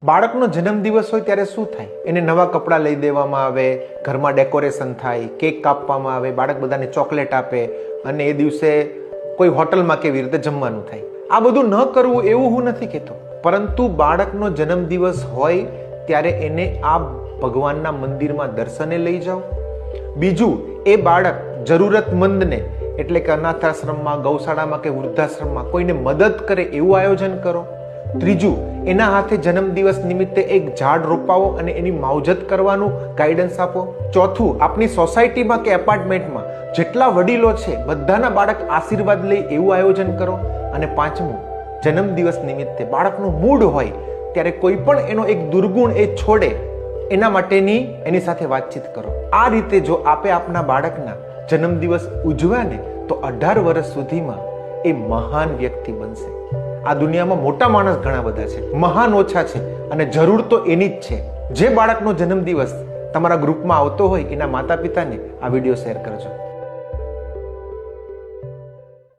બાળકનો જન્મદિવસ હોય ત્યારે શું થાય? એને નવા કપડાં લઈ દેવામાં આવે, ઘરમાં ડેકોરેશન થાય, કેક કાપવામાં આવે, બાળક બધાને ચોકલેટ આપે અને એ દિવસે કોઈ હોટલમાં કેવી રીતે જમવાનું થાય. આ બધું ન કરવું એવું હું નથી કહેતો, પરંતુ બાળકનો જન્મદિવસ હોય ત્યારે એને આ ભગવાનના મંદિરમાં દર્શને લઈ જાઓ. બીજું, એ બાળક જરૂરતમંદને એટલે કે અનાથાશ્રમમાં, ગૌશાળામાં કે વૃદ્ધાશ્રમમાં કોઈને મદદ કરે એવું આયોજન કરો. ત્રીજું, એના હાથે જન્મદિવસ નિમિત્તે એક ઝાડ રોપાવો અને એની માવજત કરવાનું ગાઈડન્સ આપો. ચોથું, આપની સોસાયટીમાં કે એપાર્ટમેન્ટમાં જેટલા વડીલો છે બધાના બાળક આશીર્વાદ લે એવું આયોજન કરો. અને પાંચમું, જન્મદિવસ નિમિત્તે બાળકનો મૂડ હોય ત્યારે કોઈ પણ એનો એક દુર્ગુણ એ છોડે એના માટેની એની સાથે વાતચીત કરો. આ રીતે જો આપે આપના બાળકના જન્મદિવસ ઉજવ્યા ને તો 18 વર્ષ સુધીમાં એ મહાન વ્યક્તિ બનશે. આ દુનિયામાં મોટા માણસ ઘણા બધા છે, મહાન ઓછા છે, અને જરૂર તો એની જ છે. જે બાળકનો જન્મદિવસ તમારા ગ્રુપમાં આવતો હોય એના માતા પિતાને આ વિડીયો શેર કરજો.